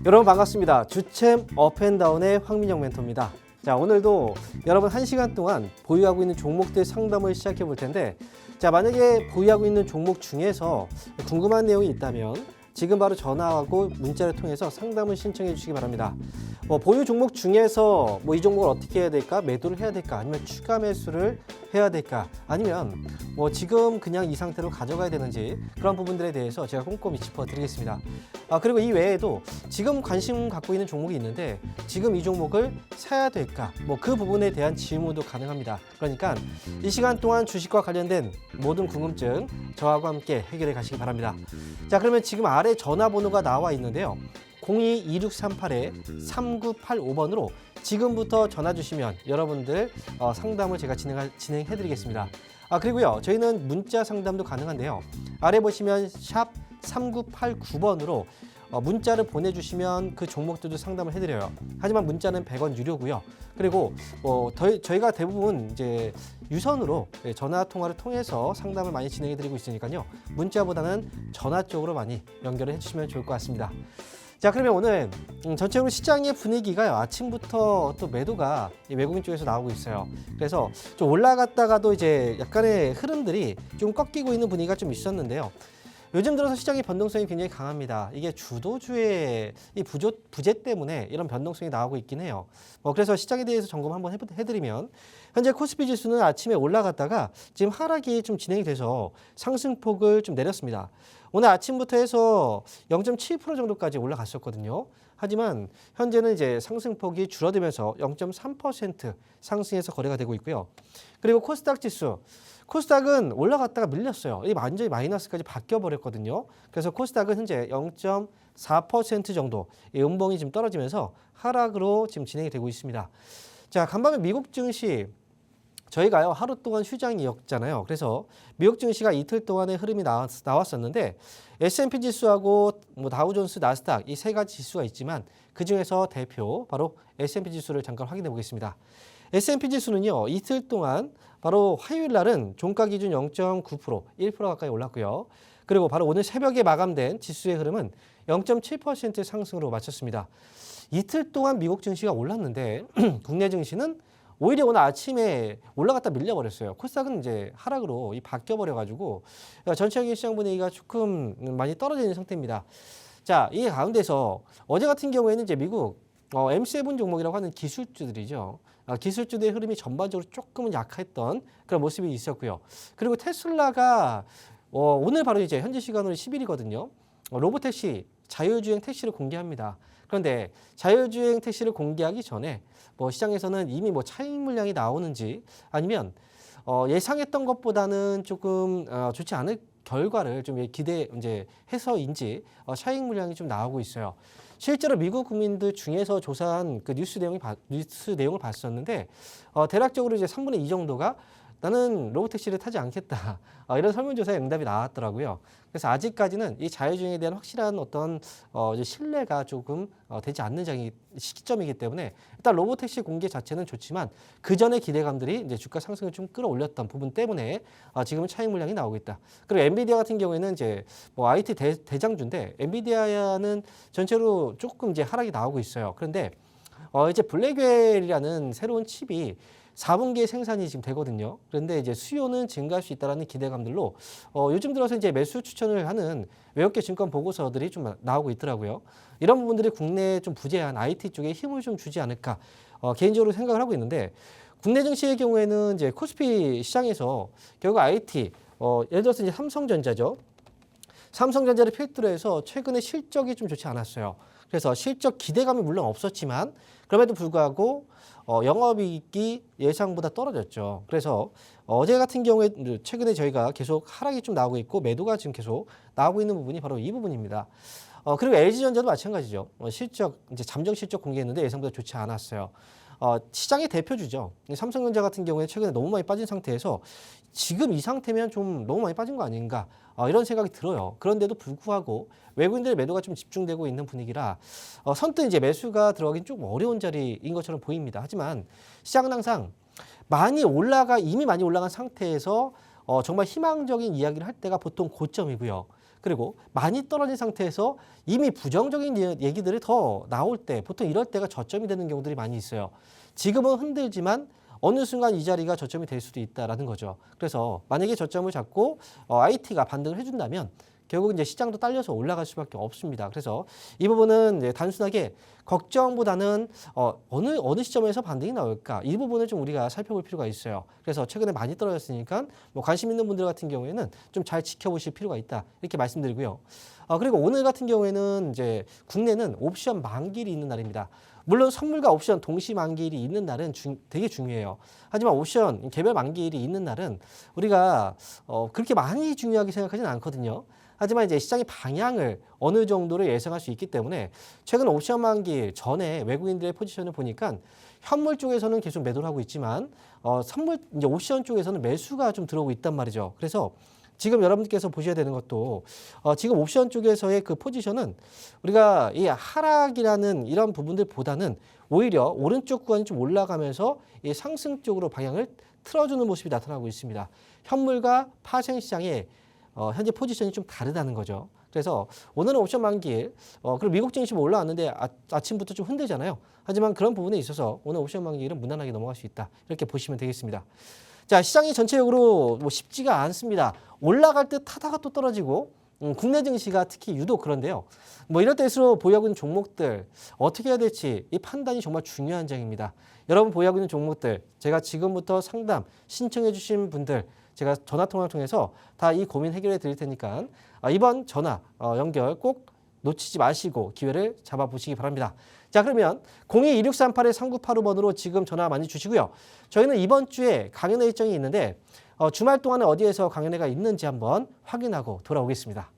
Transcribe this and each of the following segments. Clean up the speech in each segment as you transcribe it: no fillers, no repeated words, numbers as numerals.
여러분 반갑습니다. 주챔 업앤다운의 황민영 멘토입니다. 자, 오늘도 여러분 1시간 동안 보유하고 있는 종목들 상담을 시작해 볼 텐데, 자, 만약에 보유하고 있는 종목 중에서 궁금한 내용이 있다면 지금 바로 전화하고 문자를 통해서 상담을 신청해 주시기 바랍니다. 보유 종목 중에서 이 종목을 어떻게 해야 될까? 매도를 해야 될까? 아니면 추가 매수를 해야 될까? 아니면 지금 그냥 이 상태로 가져가야 되는지, 그런 부분들에 대해서 제가 꼼꼼히 짚어드리겠습니다. 그리고 이 외에도 지금 관심 갖고 있는 종목이 있는데 지금 이 종목을 사야 될까? 그 부분에 대한 질문도 가능합니다. 그러니까 이 시간 동안 주식과 관련된 모든 궁금증 저하고 함께 해결해 가시기 바랍니다. 자, 그러면 지금 아래 전화번호가 나와 있는데요. 02-2638-3985번으로 지금부터 전화 주시면 여러분들 상담을 제가 진행해 드리겠습니다. 그리고요, 저희는 문자 상담도 가능한데요. 아래 보시면 샵 3989번으로 문자를 보내주시면 그 종목들도 상담을 해드려요. 하지만 문자는 100원 유료고요. 그리고 저희가 대부분 이제 유선으로 전화 통화를 통해서 상담을 많이 진행해드리고 있으니까요. 문자보다는 전화 쪽으로 많이 연결을 해주시면 좋을 것 같습니다. 자, 그러면 오늘 전체적으로 시장의 분위기가 아침부터 또 매도가 외국인 쪽에서 나오고 있어요. 그래서 좀 올라갔다가도 이제 약간의 흐름들이 좀 꺾이고 있는 분위기가 좀 있었는데요. 요즘 들어서 시장의 변동성이 굉장히 강합니다. 이게 주도주의 이 부재 때문에 이런 변동성이 나오고 있긴 해요. 그래서 시장에 대해서 점검 한번 해드리면, 현재 코스피 지수는 아침에 올라갔다가 지금 하락이 좀 진행이 돼서 상승폭을 좀 내렸습니다. 오늘 아침부터 해서 0.7% 정도까지 올라갔었거든요. 하지만 현재는 이제 상승폭이 줄어들면서 0.3% 상승해서 거래가 되고 있고요. 그리고 코스닥 지수, 코스닥은 올라갔다가 밀렸어요. 이 완전히 마이너스까지 바뀌어 버렸거든요. 그래서 코스닥은 현재 0.4% 정도 음봉이 지금 떨어지면서 하락으로 지금 진행이 되고 있습니다. 자, 간밤에 미국 증시, 저희가요 하루 동안 휴장이었잖아요. 그래서 미국 증시가 이틀 동안의 흐름이 나왔었는데, S&P 지수하고 다우존스, 나스닥 이 세 가지 지수가 있지만 그 중에서 대표 바로 S&P 지수를 잠깐 확인해 보겠습니다. S&P 지수는요 이틀 동안 바로 화요일 날은 종가 기준 0.9%, 1% 가까이 올랐고요. 그리고 바로 오늘 새벽에 마감된 지수의 흐름은 0.7% 상승으로 마쳤습니다. 이틀 동안 미국 증시가 올랐는데 국내 증시는 오히려 오늘 아침에 올라갔다 밀려버렸어요. 코스닥은 이제 하락으로 바뀌어버려가지고 전체적인 시장 분위기가 조금 많이 떨어지는 상태입니다. 자, 이 가운데서 어제 같은 경우에는 이제 미국 M7 종목이라고 하는 기술주들이죠. 기술주들의 흐름이 전반적으로 조금은 약했던 그런 모습이 있었고요. 그리고 테슬라가 오늘 바로 이제 현지 시간으로 10일이거든요. 로보택시, 자율주행 택시를 공개합니다. 그런데 자율주행 택시를 공개하기 전에 시장에서는 이미 차익 물량이 나오는지, 아니면 예상했던 것보다는 조금 좋지 않을 결과를 좀 기대해서인지 차익 물량이 좀 나오고 있어요. 실제로 미국 국민들 중에서 조사한 그 뉴스 내용을 봤었는데 대략적으로 이제 3분의 2 정도가 나는 로보택시를 타지 않겠다, 이런 설문조사에 응답이 나왔더라고요. 그래서 아직까지는 이 자율주행에 대한 확실한 어떤 신뢰가 조금 되지 않는 시점이기 때문에 일단 로보택시 공개 자체는 좋지만 그 전의 기대감들이 이제 주가 상승을 좀 끌어올렸던 부분 때문에 지금은 차익 물량이 나오고 있다. 그리고 엔비디아 같은 경우에는 이제 IT 대장주인데 엔비디아는 전체로 조금 이제 하락이 나오고 있어요. 그런데 이제 블랙웰이라는 새로운 칩이 4분기에 생산이 지금 되거든요. 그런데 이제 수요는 증가할 수 있다는 기대감들로 요즘 들어서 이제 매수 추천을 하는 외국계 증권 보고서들이 좀 나오고 있더라고요. 이런 부분들이 국내에 좀 부재한 IT 쪽에 힘을 좀 주지 않을까 개인적으로 생각을 하고 있는데, 국내 증시의 경우에는 이제 코스피 시장에서 결국 IT 예를 들어서 이제 삼성전자죠. 삼성전자를 필두로 해서 최근에 실적이 좀 좋지 않았어요. 그래서 실적 기대감이 물론 없었지만 그럼에도 불구하고 영업이익이 예상보다 떨어졌죠. 그래서 어제 같은 경우에 최근에 저희가 계속 하락이 좀 나오고 있고 매도가 지금 계속 나오고 있는 부분이 바로 이 부분입니다. 그리고 LG전자도 마찬가지죠. 실적 이제 잠정 실적 공개했는데 예상보다 좋지 않았어요. 시장의 대표주죠. 삼성전자 같은 경우에 최근에 너무 많이 빠진 상태에서 지금 이 상태면 좀 너무 많이 빠진 거 아닌가, 이런 생각이 들어요. 그런데도 불구하고 외국인들의 매도가 좀 집중되고 있는 분위기라 선뜻 이제 매수가 들어가긴 좀 어려운 자리인 것처럼 보입니다. 하지만 시장은 항상 이미 많이 올라간 상태에서 정말 희망적인 이야기를 할 때가 보통 고점이고요. 그리고 많이 떨어진 상태에서 이미 부정적인 얘기들이 더 나올 때 보통 이럴 때가 저점이 되는 경우들이 많이 있어요. 지금은 흔들지만 어느 순간 이 자리가 저점이 될 수도 있다라는 거죠. 그래서 만약에 저점을 잡고 IT가 반등을 해준다면 결국 이제 시장도 딸려서 올라갈 수밖에 없습니다. 그래서 이 부분은 이제 단순하게 걱정보다는 어느 시점에서 반등이 나올까 이 부분을 좀 우리가 살펴볼 필요가 있어요. 그래서 최근에 많이 떨어졌으니까 뭐 관심 있는 분들 같은 경우에는 좀 잘 지켜보실 필요가 있다 이렇게 말씀드리고요. 그리고 오늘 같은 경우에는 이제 국내는 옵션 만기일이 있는 날입니다. 물론 선물과 옵션 동시 만기일이 있는 날은 되게 중요해요. 하지만 옵션 개별 만기일이 있는 날은 우리가 그렇게 많이 중요하게 생각하지는 않거든요. 하지만 이제 시장의 방향을 어느 정도로 예상할 수 있기 때문에 최근 옵션 만기일 전에 외국인들의 포지션을 보니까 현물 쪽에서는 계속 매도를 하고 있지만 선물 이제 옵션 쪽에서는 매수가 좀 들어오고 있단 말이죠. 그래서 지금 여러분들께서 보셔야 되는 것도 지금 옵션 쪽에서의 그 포지션은 우리가 이 하락이라는 이런 부분들보다는 오히려 오른쪽 구간이 좀 올라가면서 이 상승 쪽으로 방향을 틀어주는 모습이 나타나고 있습니다. 현물과 파생 시장의 현재 포지션이 좀 다르다는 거죠. 그래서 오늘은 옵션 만기일 그리고 미국 증시 올라왔는데 아침부터 좀 흔들잖아요. 하지만 그런 부분에 있어서 오늘 옵션 만기일은 무난하게 넘어갈 수 있다. 이렇게 보시면 되겠습니다. 자, 시장이 전체적으로 뭐 쉽지가 않습니다. 올라갈 듯 하다가 또 떨어지고 국내 증시가 특히 유독 그런데요. 뭐 이럴 때일수록 보유하고 있는 종목들 어떻게 해야 될지 이 판단이 정말 중요한 장입니다. 여러분 보유하고 있는 종목들 제가 지금부터 상담 신청해 주신 분들 제가 전화 통화를 통해서 다 이 고민 해결해 드릴 테니까 이번 전화 연결 꼭 놓치지 마시고 기회를 잡아보시기 바랍니다. 자, 그러면 02-2638-3985번으로 지금 전화 많이 주시고요. 저희는 이번 주에 강연회 일정이 있는데 주말 동안에 어디에서 강연회가 있는지 한번 확인하고 돌아오겠습니다.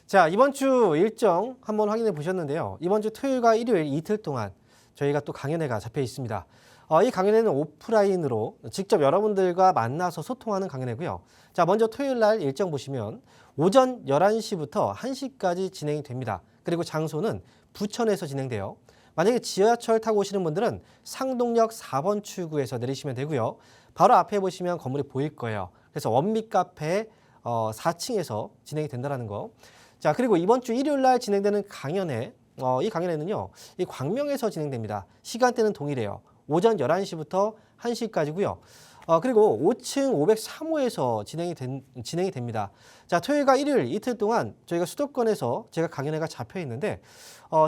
자, 이번 주 일정 한번 확인해 보셨는데요. 이번 주 토요일과 일요일 이틀 동안 저희가 또 강연회가 잡혀 있습니다. 이 강연회는 오프라인으로 직접 여러분들과 만나서 소통하는 강연회고요. 자, 먼저 토요일 날 일정 보시면 오전 11시부터 1시까지 진행이 됩니다. 그리고 장소는 부천에서 진행돼요. 만약에 지하철 타고 오시는 분들은 상동역 4번 출구에서 내리시면 되고요. 바로 앞에 보시면 건물이 보일 거예요. 그래서 원미 카페 4층에서 진행이 된다는 거. 자, 그리고 이번 주 일요일 날 진행되는 강연회, 이 강연회는요, 이 광명에서 진행됩니다. 시간대는 동일해요. 오전 11시부터 1시까지고요. 그리고 5층 503호에서 진행이 됩니다. 자, 토요일과 일요일 이틀 동안 저희가 수도권에서 제가 강연회가 잡혀 있는데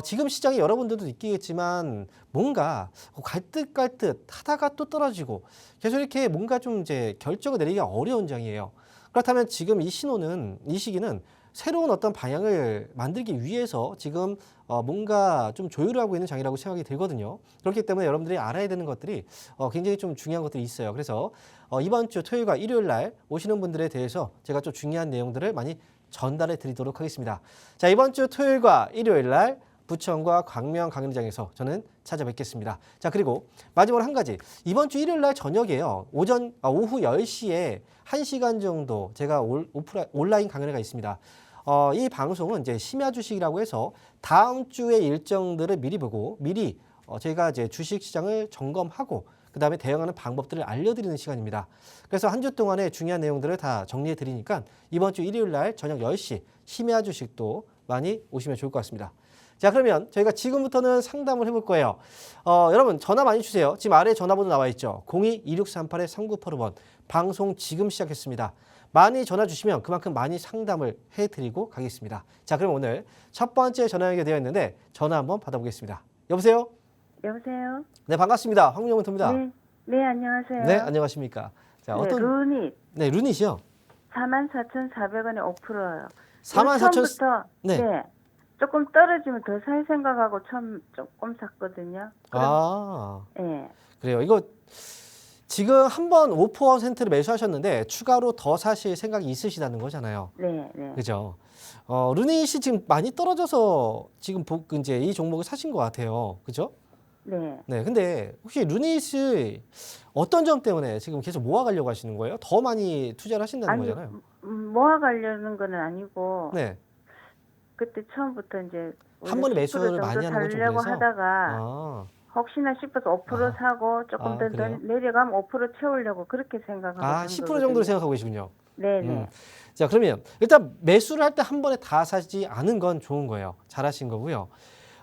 지금 시장이 여러분들도 느끼겠지만 뭔가 갈듯 하다가 또 떨어지고 계속 이렇게 뭔가 좀 이제 결정을 내리기가 어려운 장이에요. 그렇다면 지금 이 시기는 새로운 어떤 방향을 만들기 위해서 지금 뭔가 좀 조율을 하고 있는 장이라고 생각이 들거든요. 그렇기 때문에 여러분들이 알아야 되는 것들이 굉장히 좀 중요한 것들이 있어요. 그래서 이번 주 토요일과 일요일 날 오시는 분들에 대해서 제가 좀 중요한 내용들을 많이 전달해 드리도록 하겠습니다. 자, 이번 주 토요일과 일요일 날 부천과 광명 강연장에서 저는 찾아뵙겠습니다. 자, 그리고 마지막으로 한 가지. 이번 주 일요일 날 저녁에요. 오후 10시에 1시간 정도 제가 온라인 강연회가 있습니다. 이 방송은 이제 심야 주식이라고 해서 다음 주의 일정들을 미리 보고 미리 저희가 이제 주식 시장을 점검하고 그다음에 대응하는 방법들을 알려드리는 시간입니다. 그래서 한 주 동안의 중요한 내용들을 다 정리해 드리니까 이번 주 일요일 날 저녁 10시 심야 주식도 많이 오시면 좋을 것 같습니다. 자, 그러면 저희가 지금부터는 상담을 해볼 거예요. 여러분 전화 많이 주세요. 지금 아래에 전화번호 나와 있죠. 02-2638-3985번 방송 지금 시작했습니다. 많이 전화 주시면 그만큼 많이 상담을 해드리고 가겠습니다. 자, 그럼 오늘 첫 번째 전화 연결되어 있는데 전화 한번 받아보겠습니다. 여보세요? 여보세요? 네, 반갑습니다. 황명훈입니다. 네, 네, 안녕하세요. 네, 안녕하십니까. 자, 네, 루닛 네, 루닛이요. 44,400원에 5%요. 44,000 처음부터 네. 네. 조금 떨어지면 더 살 생각하고 처음 조금 샀거든요. 아, 네. 그래요. 이거 지금 한번 5%를 매수하셨는데 추가로 더 사실 생각이 있으시다는 거잖아요. 네, 네. 그죠? 루닛이 지금 많이 떨어져서 지금 이제 이 종목을 사신 것 같아요. 그죠? 네. 네. 근데 혹시 루닛을 어떤 점 때문에 지금 계속 모아가려고 하시는 거예요? 더 많이 투자를 하신다는 아니, 거잖아요. 모아가려는 건 아니고 네. 그때 처음부터 이제 한 번에 매수를 많이 하는 건좀 살려고 그래서. 하다가 혹시나 싶어서 5% 사고 조금 더 그래요? 내려가면 5% 채우려고 그렇게 생각하고 한 10% 거거든요. 정도로 생각하고 계시군요. 네, 네. 자, 그러면 일단 매수를 할 때 한 번에 다 사지 않은 건 좋은 거예요. 잘하신 거고요.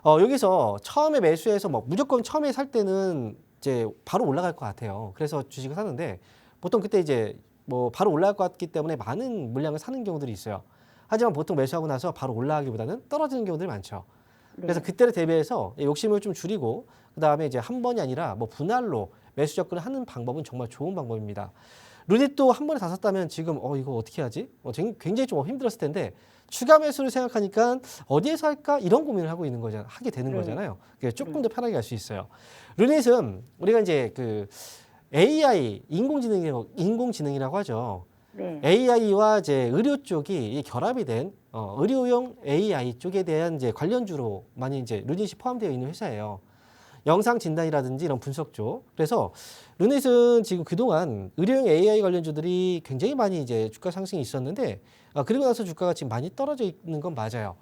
여기서 처음에 매수해서 뭐 무조건 처음에 살 때는 이제 바로 올라갈 것 같아요. 그래서 주식을 사는데 보통 그때 이제 뭐 바로 올라갈 것 같기 때문에 많은 물량을 사는 경우들이 있어요. 하지만 보통 매수하고 나서 바로 올라가기보다는 떨어지는 경우들이 많죠. 그래서 네. 그때를 대비해서 욕심을 좀 줄이고 그다음에 이제 한 번이 아니라 뭐 분할로 매수 접근을 하는 방법은 정말 좋은 방법입니다. 루닛도 한 번에 다 샀다면 지금 이거 어떻게 하지? 굉장히 좀 힘들었을 텐데 추가 매수를 생각하니까 어디에서 할까 이런 고민을 하고 있는 거잖아요. 하게 되는 네. 거잖아요. 그래서 조금 더 편하게 갈 수 있어요. 루닛은 우리가 이제 그 AI 인공지능이라고 하죠. 네. AI와 이제 의료 쪽이 결합이 된 의료용 AI 쪽에 대한 이제 관련주로 많이 이제 루닛이 포함되어 있는 회사예요. 영상 진단이라든지 이런 분석 쪽. 그래서 루닛은 지금 그동안 의료용 AI 관련주들이 굉장히 많이 이제 주가 상승이 있었는데 그리고 나서 주가가 지금 많이 떨어져 있는 건 맞아요.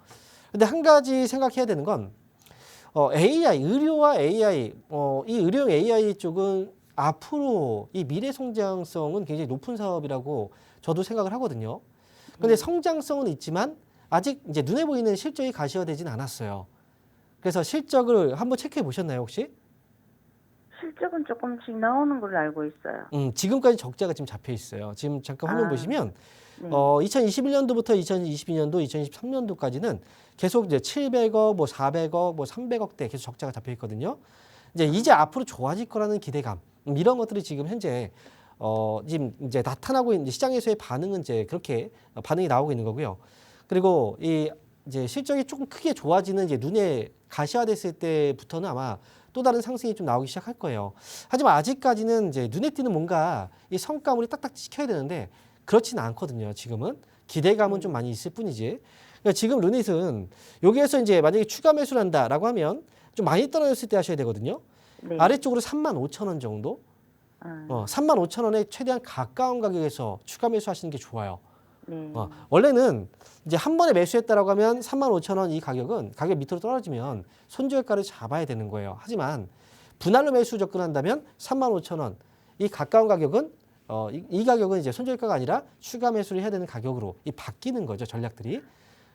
근데 한 가지 생각해야 되는 건 AI, 의료와 AI, 이 의료용 AI 쪽은 앞으로 이 미래 성장성은 굉장히 높은 사업이라고 저도 생각을 하거든요. 근데 성장성은 있지만 아직 이제 눈에 보이는 실적이 가시화되진 않았어요. 그래서 실적을 한번 체크해 보셨나요, 혹시? 실적은 조금씩 나오는 걸로 알고 있어요. 지금까지 적자가 지금 잡혀 있어요. 지금 잠깐 화면 보시면 네. 2021년도부터 2022년도, 2023년도까지는 계속 이제 700억, 뭐 400억, 뭐 300억대 계속 적자가 잡혀 있거든요. 이제 앞으로 좋아질 거라는 기대감 이런 것들이 지금 현재 지금 이제 나타나고 있는 시장에서의 반응은 이제 그렇게 반응이 나오고 있는 거고요. 그리고 이 이제 실적이 조금 크게 좋아지는 이제 눈에 가시화됐을 때부터는 아마 또 다른 상승이 좀 나오기 시작할 거예요. 하지만 아직까지는 이제 눈에 띄는 뭔가 이 성과물이 딱딱 찍혀야 되는데 그렇지는 않거든요. 지금은 기대감은 좀 많이 있을 뿐이지. 그러니까 지금 루닛은 여기에서 이제 만약에 추가 매수를 한다라고 하면 좀 많이 떨어졌을 때 하셔야 되거든요. 네. 아래쪽으로 35,000원 정도. 35,000원에 최대한 가까운 가격에서 추가 매수하시는 게 좋아요. 네. 원래는 이제 한 번에 매수했다라고 하면 35,000원 이 가격은 가격 밑으로 떨어지면 손절가를 잡아야 되는 거예요. 하지만 분할로 매수 접근한다면 35,000원 이 가까운 가격은 이 가격은 이제 손절가가 아니라 추가 매수를 해야 되는 가격으로 바뀌는 거죠, 전략들이.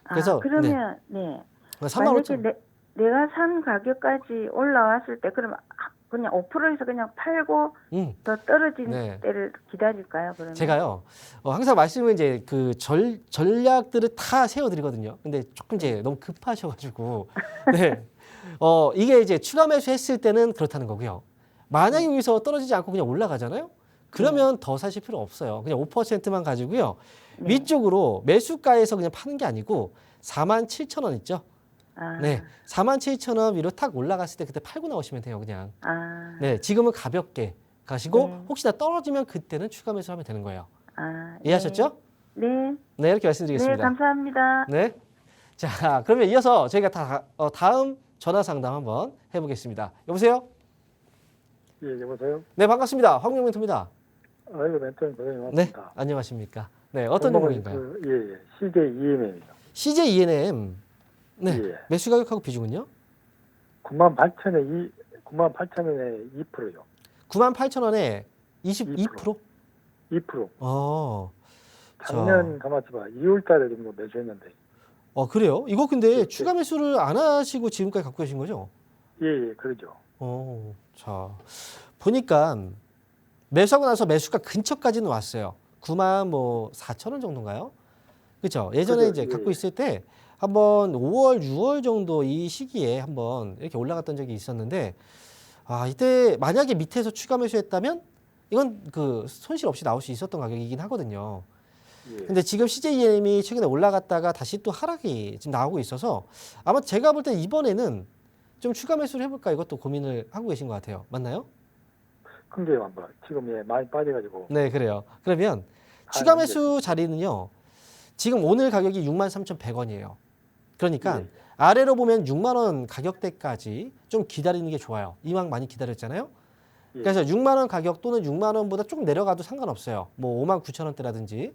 그래서 그러면 네. 35,000원. 내가 산 가격까지 올라왔을 때 그럼 그냥 5%에서 그냥 팔고 더 떨어진 때를 기다릴까요? 그러면 제가요 항상 말씀을 이제 그 전략들을 다 세워드리거든요. 근데 조금 이제 너무 급하셔가지고 네. 이게 이제 추가 매수했을 때는 그렇다는 거고요. 만약에 여기서 떨어지지 않고 그냥 올라가잖아요. 그러면 더 사실 필요 없어요. 그냥 5%만 가지고요. 네. 위쪽으로 매수가에서 그냥 파는 게 아니고 47,000원 있죠? 아, 네. 47,000원 위로 탁 올라갔을 때 그때 팔고 나오시면 돼요, 그냥. 아, 네. 지금은 가볍게 가시고 네. 혹시나 떨어지면 그때는 추가 매수하면 되는 거예요. 아, 이해하셨죠? 네. 네, 이렇게 네, 말씀드리겠습니다. 감사합니다. 네. 자, 그러면 이어서 저희가 다음 전화 상담 한번 해보겠습니다. 여보세요? 예, 여보세요? 네, 반갑습니다. 황명 멘토입니다. 아이고, 멘토님 고생이 네, 많습니다. 안녕하십니까? 네, 어떤 종목은 종목인가요? 예, CJ EMM이요. CJ ENM. 네, 예. 매수 가격하고 비중은요? 98,000원에 2%요. 98,000원에 22%? 2%. 작년 가마치바 2월 달에 정도 매수했는데. 그래요? 이거 근데 예, 추가 매수를 안 하시고 지금까지 갖고 계신 거죠? 예, 예, 그러죠. 자, 보니까 매수하고 나서 매수가 근처까지는 왔어요. 94,000원 정도인가요? 그렇죠? 예전에 그죠, 이제 예, 갖고 예. 있을 때 한번 5월, 6월 정도 이 시기에 한번 이렇게 올라갔던 적이 있었는데 이때 만약에 밑에서 추가 매수했다면 이건 그 손실 없이 나올 수 있었던 가격이긴 하거든요. 예. 근데 지금 CJEM이 최근에 올라갔다가 다시 또 하락이 지금 나오고 있어서 아마 제가 볼 때 이번에는 좀 추가 매수를 해볼까 이것도 고민을 하고 계신 것 같아요. 맞나요? 근데 한번 지금 예, 많이 빠져가지고. 네, 그래요. 그러면 추가 매수 자리는요. 지금 오늘 가격이 63,100원이에요. 그러니까 예. 아래로 보면 6만 원 가격대까지 좀 기다리는 게 좋아요. 이왕 많이 기다렸잖아요. 예. 그래서 6만 원 가격 또는 6만 원보다 조금 내려가도 상관없어요. 뭐 5만 9천 원대라든지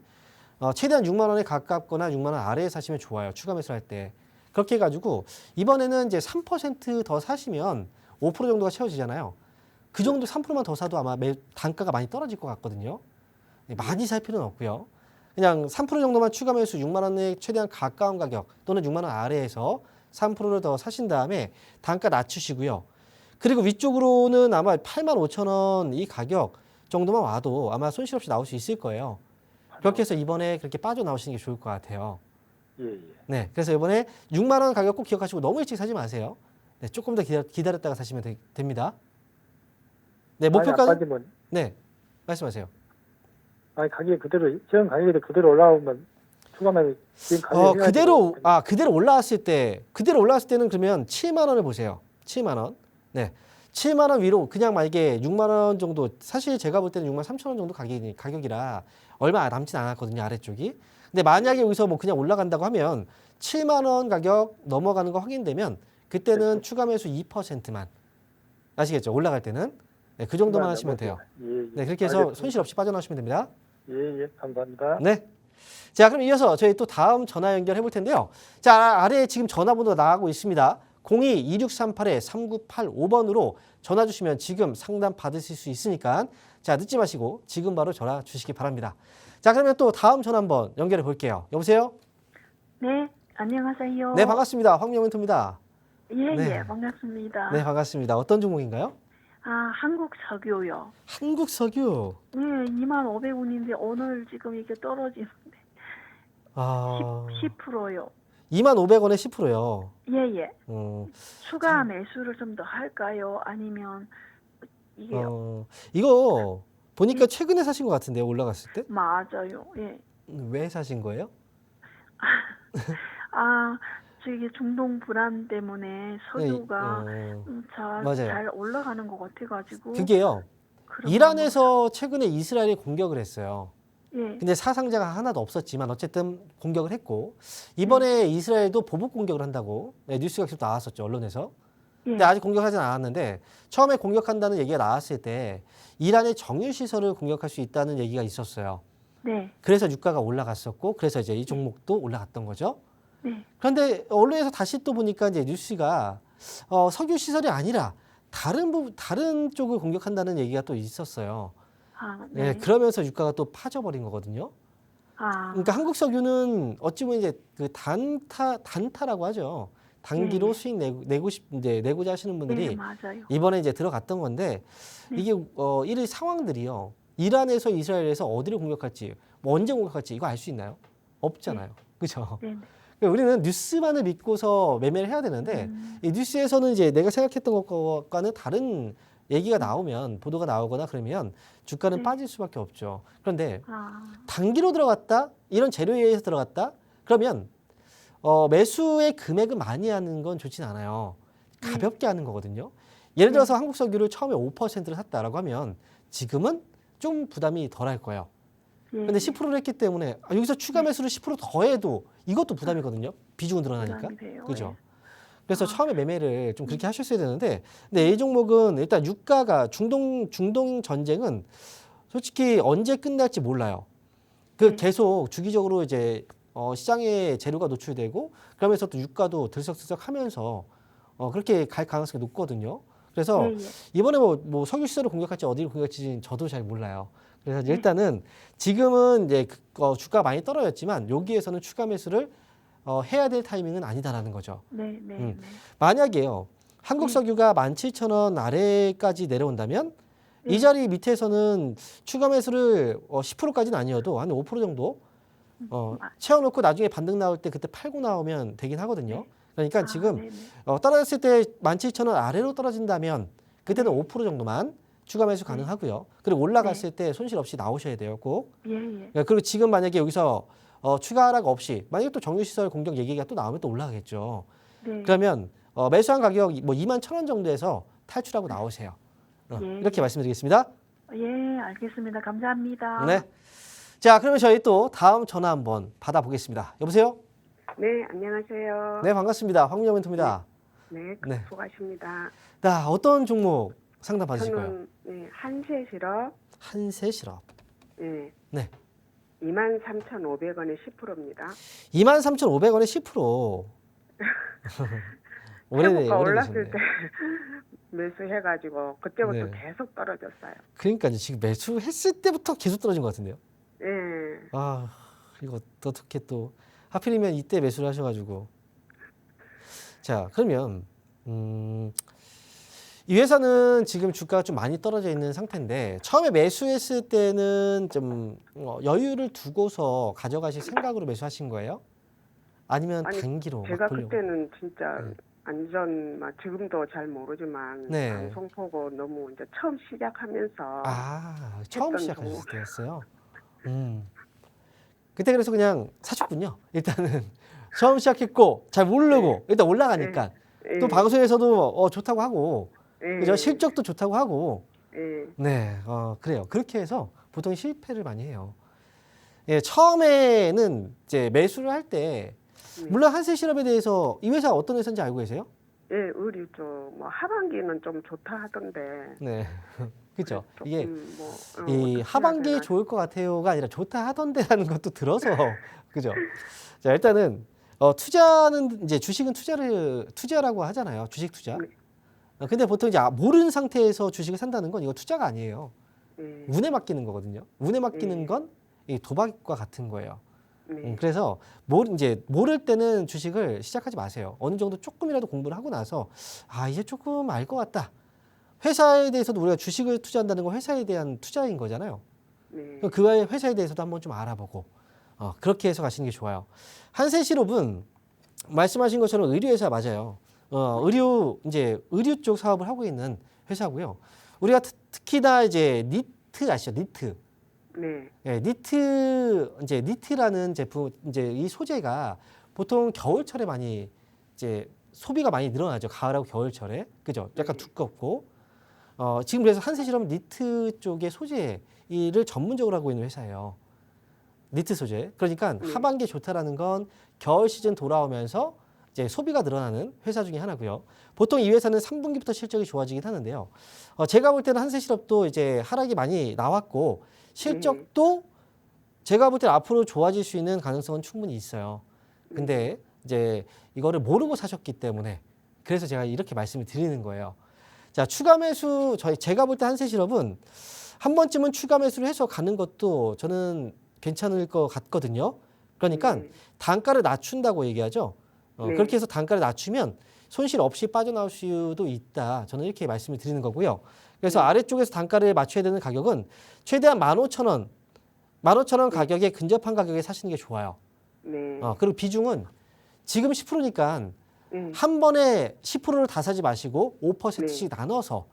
최대한 6만 원에 가깝거나 6만 원 아래에 사시면 좋아요. 추가 매수할 때. 그렇게 해가지고 이번에는 이제 3%더 사시면 5% 정도가 채워지잖아요. 그 정도 3%만 더 사도 아마 단가가 많이 떨어질 것 같거든요. 많이 살 필요는 없고요. 그냥 3% 정도만 추가 매수 6만 원에 최대한 가까운 가격 또는 6만 원 아래에서 3%를 더 사신 다음에 단가 낮추시고요. 그리고 위쪽으로는 아마 85,000원 이 가격 정도만 와도 아마 손실 없이 나올 수 있을 거예요. 그렇게 해서 이번에 그렇게 빠져나오시는 게 좋을 것 같아요. 예, 예. 네, 그래서 이번에 6만 원 가격 꼭 기억하시고 너무 일찍 사지 마세요. 네, 조금 더 기다렸다가 사시면 됩니다. 네, 많이 안 목표가는 빠지면, 네, 말씀하세요. 아니 가격이 그대로 지금 가격이 그대로 올라오면 추가 매수 지금 가격이 그대로 올라왔을 때는 그러면 7만 원을 보세요. 7만 원. 네. 7만 원 위로 그냥 만약에 6만 원 정도 사실 제가 볼 때는 6만 3천 원 정도 가격이라 얼마 남진 않았거든요, 아래쪽이. 근데 만약에 여기서 뭐 그냥 올라간다고 하면 7만 원 가격 넘어가는 거 확인되면 그때는 추가 매수 2%만. 아시겠죠? 올라갈 때는. 네, 그 정도만 하시면 돼요. 예, 예. 네, 그렇게 해서 알겠습니다. 손실 없이 빠져나오시면 됩니다. 예, 예, 감사합니다. 네. 자, 그럼 이어서 저희 또 다음 전화 연결해 볼 텐데요. 자, 아래에 지금 전화번호가 나가고 있습니다. 02-2638-3985번으로 전화 주시면 지금 상담 받으실 수 있으니까 자, 늦지 마시고 지금 바로 전화 주시기 바랍니다. 자, 그러면 또 다음 전화 한번 연결해 볼게요. 여보세요? 네, 안녕하세요. 네, 반갑습니다. 황명멘토입니다. 예, 네. 예, 반갑습니다. 네, 반갑습니다. 어떤 종목인가요? 한국 석유요. 한국 석유. 네, 25,500원인데 오늘 지금 이게 떨어지는데 10%요. 25,500원에 10%요. 예, 예. 추가 참. 매수를 좀 더 할까요? 아니면 이게 이거 보니까 최근에 사신 것 같은데요, 올라갔을 때? 맞아요. 예. 왜 사신 거예요? 저기 중동 불안 때문에 석유가 맞아요. 잘 올라가는 것 같아가지고. 그게요. 이란에서 최근에 이스라엘이 공격을 했어요. 예. 근데 사상자가 하나도 없었지만 어쨌든 공격을 했고 이번에 이스라엘도 보복 공격을 한다고 뉴스가 계속 나왔었죠, 언론에서. 예. 근데 아직 공격하진 않았는데 처음에 공격한다는 얘기가 나왔을 때 이란의 정유시설을 공격할 수 있다는 얘기가 있었어요. 네. 그래서 유가가 올라갔었고 그래서 이제 이 종목도 올라갔던 거죠. 네. 그런데 언론에서 다시 또 보니까 이제 뉴스가 석유 시설이 아니라 다른 쪽을 공격한다는 얘기가 또 있었어요. 네. 네, 그러면서 유가가 또 파져버린 거거든요. 그러니까 한국 석유는 어찌 보면 이제 그 단타라고 하죠. 단기로 네. 수익 내고자 하시는 분들이 네, 맞아요. 이번에 이제 들어갔던 건데 네. 이게 이 상황들이요. 이란에서 이스라엘에서 어디를 공격할지, 뭐 언제 공격할지 이거 알 수 있나요? 없잖아요. 그렇죠? 네. 그러니까 우리는 뉴스만을 믿고서 매매를 해야 되는데 이 뉴스에서는 이제 내가 생각했던 것과는 다른 얘기가 나오면 보도가 나오거나 그러면 주가는 네. 빠질 수밖에 없죠. 그런데 아, 단기로 들어갔다 이런 재료에 의해서 들어갔다 그러면 매수의 금액을 많이 하는 건 좋진 않아요. 가볍게 하는 거거든요. 예를 들어서 한국석유를 처음에 5%를 샀다라고 하면 지금은 좀 부담이 덜할 거예요. 예. 근데 10%를 했기 때문에 여기서 추가 매수를 10% 더해도 이것도 부담이거든요. 비중은 늘어나니까. 부담이 돼요. 그죠? 예. 그래서 처음에 매매를 좀 그렇게 하셨어야 되는데 근데 이 종목은 일단 유가가 중동 전쟁은 솔직히 언제 끝날지 몰라요. 계속 주기적으로 이제 시장에 재료가 노출되고 그러면서 또 유가도 들썩들썩하면서 그렇게 갈 가능성이 높거든요. 그래서 예, 예. 이번에 뭐 석유 시세를 공격할지 어디를 공격할지 저도 잘 몰라요. 그래서 일단은 지금은 이제 주가 많이 떨어졌지만 여기에서는 추가 매수를 해야 될 타이밍은 아니다라는 거죠. 네, 네, 음. 네. 만약에요. 한국 석유가 17,000원 아래까지 내려온다면 네. 이 자리 밑에서는 추가 매수를 10%까지는 아니어도 한 5% 정도 채워놓고 나중에 반등 나올 때 그때 팔고 나오면 되긴 하거든요. 그러니까 지금 네네. 떨어졌을 때 17,000원 아래로 떨어진다면 그때는 네. 5% 정도만 추가 매수 가능하고요. 그리고 올라갔을 때 손실 없이 나오셔야 돼요. 꼭. 예, 예. 그리고 지금 만약에 여기서 추가 하락 없이 만약에 또 정유시설 공격 얘기가 또 나오면 또 올라가겠죠. 네. 그러면 매수한 가격 뭐 21,000원 정도에서 탈출하고 나오세요. 예, 이렇게 예. 말씀드리겠습니다. 예, 알겠습니다. 감사합니다. 네. 자, 그러면 저희 또 다음 전화 한번 받아보겠습니다. 여보세요? 네, 안녕하세요. 네, 반갑습니다. 황민영 멘토입니다. 네, 네. 수고하십니다. 나 어떤 종목 상담 받으실 거예요? 저는 네, 한세실업 한세실업. 네, 네. 23,500원에 10%입니다. 23,500원에 10%. 최고가 올랐을 오래되셨네. 때 매수해가지고 그때부터 네. 계속 떨어졌어요. 그러니까 지금 매수했을 때부터 계속 떨어진 것 같은데요. 네, 아, 이거 어떻게 또 하필이면 이때 매수를 하셔가지고. 자, 그러면 이 회사는 지금 주가가 좀 많이 떨어져 있는 상태인데 처음에 매수했을 때는 좀 여유를 두고서 가져가실 생각으로 매수하신 거예요? 아니면 아니, 단기로 막 제가 보려고? 그때는 진짜 네. 완전 막 지금도 잘 모르지만 네. 방송 보고 너무 이제 처음 시작하면서 처음 했던 시작하셨을 종목. 때였어요. 그때 그래서 그냥 사셨군요. 일단은 처음 시작했고 잘 모르고 일단 올라가니까 예, 또 방송에서도 좋다고 하고 예, 그죠? 실적도 좋다고 하고 예, 네, 그래요. 그렇게 해서 보통 실패를 많이 해요. 예, 처음에는 이제 매수를 할 때 물론 한세실업에 대해서 이 회사 어떤 회사인지 알고 계세요? 예, 의류 쪽 뭐 하반기는 좀 좋다 하던데. 네, 그렇죠. 이게 뭐, 이 어떻게 하반기에 해야 되나. 좋을 것 같아요가 아니라 좋다 하던데라는 것도 들어서 그죠. 자, 일단은 투자는 이제 주식은 투자라고 하잖아요. 주식 투자. 네. 근데 보통 이제 모르는 상태에서 주식을 산다는 건 이거 투자가 아니에요. 네. 운에 맡기는 거거든요. 운에 맡기는 네. 건 이 도박과 같은 거예요. 네. 그래서 이제 모를 때는 주식을 시작하지 마세요. 어느 정도 조금이라도 공부를 하고 나서 이제 조금 알 것 같다. 회사에 대해서도 우리가 주식을 투자한다는 건 회사에 대한 투자인 거잖아요. 네. 그 회사에 대해서도 한번 좀 알아보고 그렇게 해서 가시는 게 좋아요. 한세실업은 말씀하신 것처럼 의류회사 맞아요. 의류 쪽 사업을 하고 있는 회사고요. 우리가 특히나 이제 니트 아시죠? 니트. 네. 예, 니트라는 제품 이제 이 소재가 보통 겨울철에 많이 이제 소비가 많이 늘어나죠. 가을하고 겨울철에. 그죠? 약간 두껍고. 지금 그래서 한세실업은 니트 쪽의 소재를 전문적으로 하고 있는 회사예요. 니트 소재. 그러니까 하반기에 좋다라는 건 겨울 시즌 돌아오면서 이제 소비가 늘어나는 회사 중에 하나고요. 보통 이 회사는 3분기부터 실적이 좋아지긴 하는데요. 제가 볼 때는 한세실업도 이제 하락이 많이 나왔고 실적도 제가 볼 때는 앞으로 좋아질 수 있는 가능성은 충분히 있어요. 근데 이제 이거를 모르고 사셨기 때문에 그래서 제가 이렇게 말씀을 드리는 거예요. 자, 추가 매수 제가 볼 때 한세실업은 한 번쯤은 추가 매수를 해서 가는 것도 저는 괜찮을 것 같거든요. 그러니까 단가를 낮춘다고 얘기하죠. 그렇게 해서 단가를 낮추면 손실 없이 빠져나올 수도 있다. 저는 이렇게 말씀을 드리는 거고요. 그래서 아래쪽에서 단가를 맞춰야 되는 가격은 최대한 15,000원, 15,000원 가격에 근접한 가격에 사시는 게 좋아요. 네. 그리고 비중은 지금 10%니까 한 번에 10%를 다 사지 마시고 5%씩 나눠서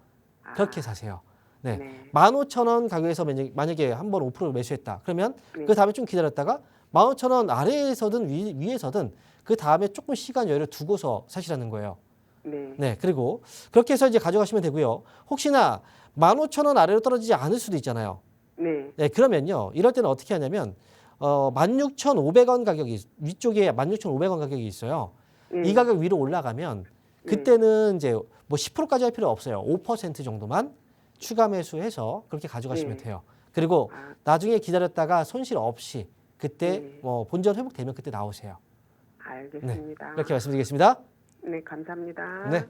그렇게 사세요. 네. 네. 15,000원 가격에서 만약에 한번 5% 매수했다. 그러면 네. 그 다음에 좀 기다렸다가 15,000원 아래에서든 위에서든 그 다음에 조금 시간 여유를 두고서 사시라는 거예요. 네. 네. 그리고 그렇게 해서 이제 가져가시면 되고요. 혹시나 15,000원 아래로 떨어지지 않을 수도 있잖아요. 네. 네. 그러면요. 이럴 때는 어떻게 하냐면 16,500원 가격이 위쪽에 16,500원 가격이 있어요. 네. 이 가격 위로 올라가면 그때는 이제 뭐 10%까지 할 필요 없어요. 5% 정도만 추가 매수해서 그렇게 가져가시면 네. 돼요. 그리고 아, 나중에 기다렸다가 손실 없이 그때 네. 뭐 본전 회복되면 그때 나오세요. 알겠습니다. 이렇게 말씀드리겠습니다. 네, 감사합니다. 네.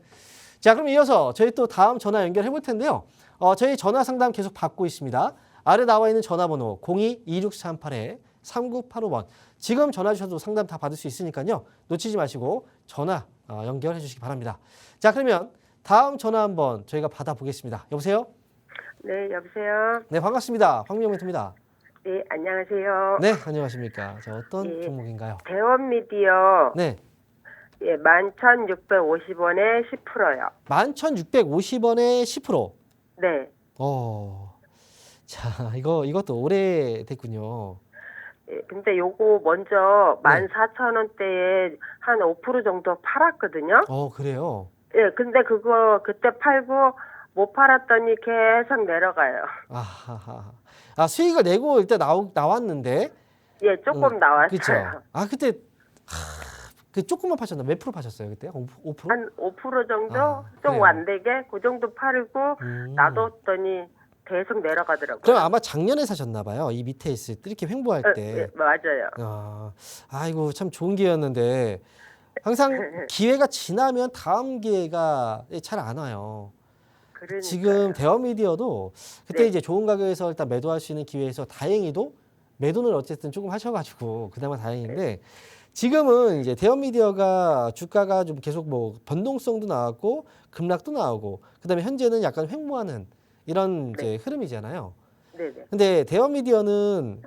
자, 그럼 이어서 저희 또 다음 전화 연결해 볼 텐데요. 저희 전화 상담 계속 받고 있습니다. 아래 나와 있는 전화번호 02-2638-3985번. 지금 전화 주셔도 상담 다 받을 수 있으니까요. 놓치지 마시고 전화 연결해 주시기 바랍니다. 자, 그러면 다음 전화 한번 저희가 받아보겠습니다. 여보세요? 네, 여보세요. 네, 반갑습니다. 황미영 멘토입니다. 네, 안녕하세요. 네, 안녕하십니까. 자, 어떤 예. 종목인가요? 대원미디어 네, 예, 11,650원에 10%요. 11,650원에 10%. 네. 자, 이것도 오래됐군요. 예, 근데 요거 먼저 네. 14,000원대에 한 5% 정도 팔았거든요. 그래요? 예, 근데 그거 그때 팔고 못 팔았더니 계속 내려가요. 아하하. 수익을 내고 일단 나왔는데. 예, 조금 나왔어요. 그쵸. 그때, 그 조금만 파셨나? 몇 프로 파셨어요, 그때? 5%? 한 5% 정도? 그래요. 좀 안 되게? 그 정도 팔고 음. 놔뒀더니 계속 내려가더라고요. 그럼 아마 작년에 사셨나 봐요. 이 밑에 있을 때, 이렇게 횡보할 예, 때. 예, 맞아요. 아이고, 참 좋은 기회였는데. 항상 기회가 지나면 다음 기회가 잘 안 와요. 그러니까요. 지금 대원미디어도 그때 네. 이제 좋은 가격에서 일단 매도할 수 있는 기회에서 다행히도 매도는 어쨌든 조금 하셔가지고 그나마 다행인데 지금은 이제 대원미디어가 주가가 좀 계속 뭐 변동성도 나왔고 급락도 나오고 그다음에 현재는 약간 횡보하는 이런 이제 흐름이잖아요. 네네. 근데 대원미디어는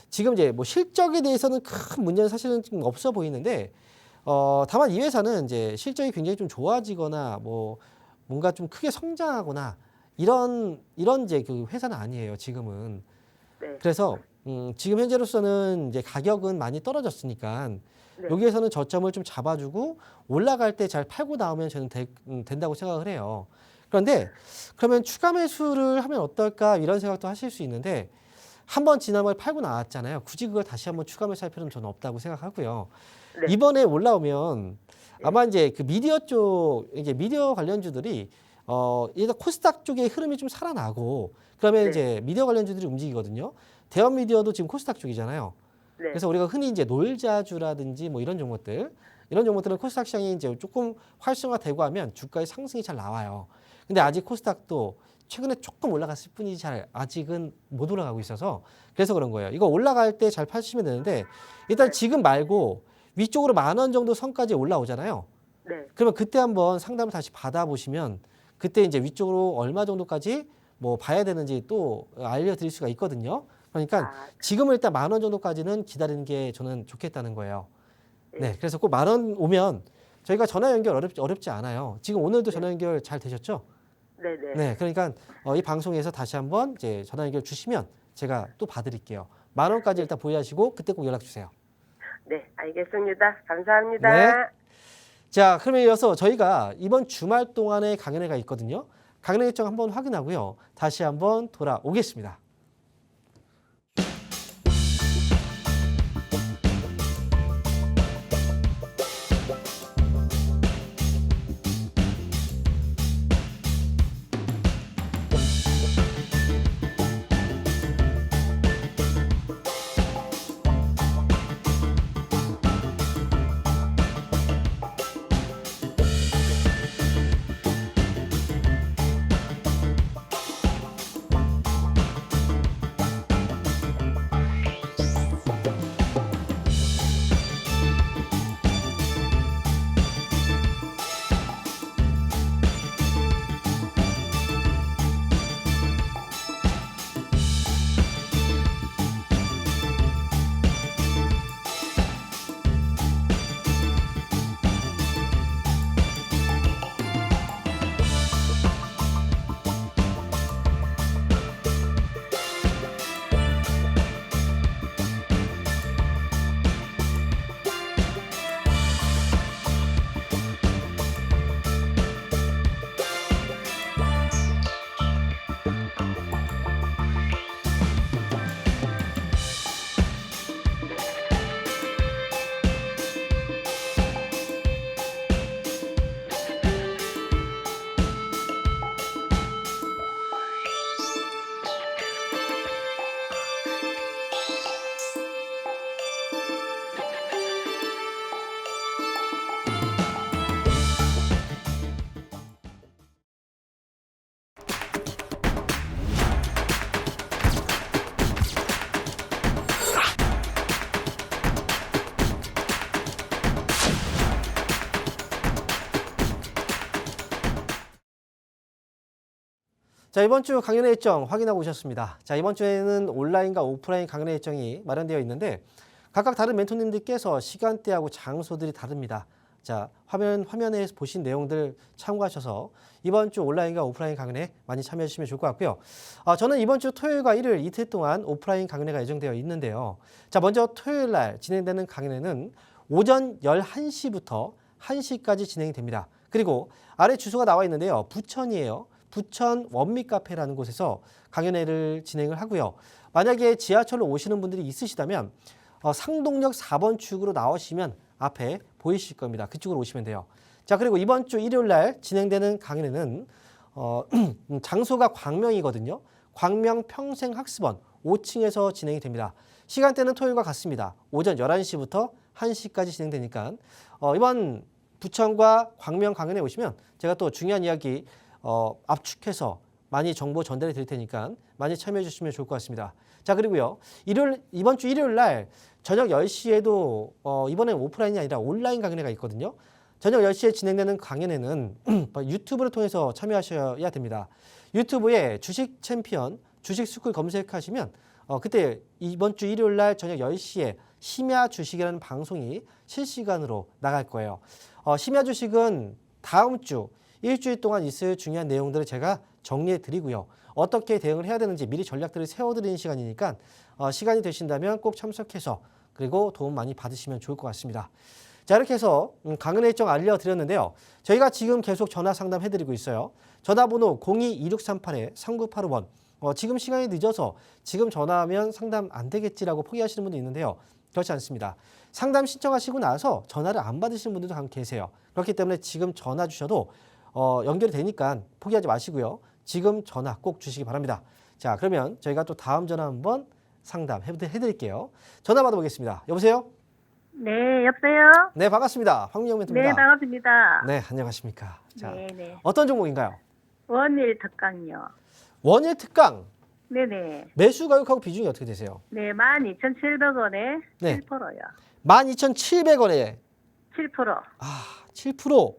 지금 이제 뭐 실적에 대해서는 큰 문제는 사실은 지금 없어 보이는데 다만 이 회사는 이제 실적이 굉장히 좀 좋아지거나 뭐 뭔가 좀 크게 성장하거나 이런 이제 그 회사는 아니에요. 지금은. 네. 그래서 지금 현재로서는 이제 가격은 많이 떨어졌으니까 네. 여기에서는 저점을 좀 잡아주고 올라갈 때 잘 팔고 나오면 저는 된다고 생각을 해요. 그런데 그러면 추가 매수를 하면 어떨까 이런 생각도 하실 수 있는데 한번 지난번에 팔고 나왔잖아요. 굳이 그걸 다시 한번 추가 매수할 필요는 저는 없다고 생각하고요. 네. 이번에 올라오면 아마 이제 그 미디어 쪽 이제 미디어 관련주들이 일단 코스닥 쪽의 흐름이 좀 살아나고 그러면 네. 이제 미디어 관련주들이 움직이거든요. 대형 미디어도 지금 코스닥 쪽이잖아요. 네. 그래서 우리가 흔히 이제 놀자주라든지 뭐 이런 종목들은 코스닥 시장이 이제 조금 활성화되고 하면 주가의 상승이 잘 나와요. 근데 아직 코스닥도 최근에 조금 올라갔을 뿐이지 잘 아직은 못 올라가고 있어서 그래서 그런 거예요. 이거 올라갈 때 잘 파시면 되는데 일단 지금 말고 위쪽으로 10,000원 정도 선까지 올라오잖아요. 네. 그러면 그때 한번 상담을 다시 받아보시면 그때 이제 위쪽으로 얼마 정도까지 뭐 봐야 되는지 또 알려드릴 수가 있거든요. 그러니까 지금은 일단 10,000원 정도까지는 기다리는 게 저는 좋겠다는 거예요. 네, 그래서 꼭 10,000원 오면 저희가 전화 연결 어렵지 않아요. 지금 오늘도 전화 연결 잘 되셨죠? 네네. 네, 그러니까 이 방송에서 다시 한번 이제 전화 연결 주시면 제가 또 봐드릴게요. 10,000원까지 일단 보유하시고 그때 꼭 연락 주세요. 네, 알겠습니다. 감사합니다. 네. 자, 그러면 이어서 저희가 이번 주말 동안에 강연회가 있거든요. 강연회 일정 한번 확인하고요. 다시 한번 돌아오겠습니다. 자, 이번 주 강연회 일정 확인하고 오셨습니다. 자, 이번 주에는 온라인과 오프라인 강연회 일정이 마련되어 있는데 각각 다른 멘토님들께서 시간대하고 장소들이 다릅니다. 자, 화면에 보신 내용들 참고하셔서 이번 주 온라인과 오프라인 강연회 많이 참여해 주시면 좋을 것 같고요. 저는 이번 주 토요일과 일요일 이틀 동안 오프라인 강연회가 예정되어 있는데요. 자, 먼저 토요일 날 진행되는 강연회는 오전 11시부터 1시까지 진행이 됩니다. 그리고 아래 주소가 나와 있는데요. 부천이에요. 부천 원미 카페라는 곳에서 강연회를 진행을 하고요. 만약에 지하철로 오시는 분들이 있으시다면 상동역 4번 출구로 나오시면 앞에 보이실 겁니다. 그쪽으로 오시면 돼요. 자, 그리고 이번 주 일요일 날 진행되는 강연회는 장소가 광명이거든요. 광명 평생학습원 5층에서 진행이 됩니다. 시간대는 토요일과 같습니다. 오전 11시부터 1시까지 진행되니까 이번 부천과 광명 강연회 오시면 제가 또 중요한 이야기 압축해서 많이 정보 전달해 드릴 테니까 많이 참여해 주시면 좋을 것 같습니다. 자, 그리고요. 이번 주 일요일 날 저녁 10시에도 이번엔 오프라인이 아니라 온라인 강연회가 있거든요. 저녁 10시에 진행되는 강연회는 유튜브를 통해서 참여하셔야 됩니다. 유튜브에 주식 챔피언, 주식 스쿨 검색하시면 그때 이번 주 일요일 날 저녁 10시에 심야 주식이라는 방송이 실시간으로 나갈 거예요. 심야 주식은 다음 주 일주일 동안 있을 중요한 내용들을 제가 정리해 드리고요. 어떻게 대응을 해야 되는지 미리 전략들을 세워드리는 시간이니까 시간이 되신다면 꼭 참석해서 그리고 도움 많이 받으시면 좋을 것 같습니다. 자, 이렇게 해서 강연회 일정 알려드렸는데요. 저희가 지금 계속 전화 상담 해드리고 있어요. 전화번호 02-2638-3985번. 지금 시간이 늦어서 지금 전화하면 상담 안 되겠지라고 포기하시는 분도 있는데요. 그렇지 않습니다. 상담 신청하시고 나서 전화를 안 받으시는 분들도 간 계세요. 그렇기 때문에 지금 전화 주셔도 연결이 되니까 포기하지 마시고요. 지금 전화 꼭 주시기 바랍니다. 자, 그러면 저희가 또 다음 전화 한번 상담 해드릴게요. 전화 받아보겠습니다. 여보세요? 네, 여보세요? 네, 반갑습니다. 황민영 멘토입니다. 네, 반갑습니다. 네, 안녕하십니까. 자, 네네. 어떤 종목인가요? 원일 특강요. 원예 특강. 네네. 매수 가격하고 비중이 어떻게 되세요? 네, 12,700원에 네. 7%요. 12,700원에 7%. 7%.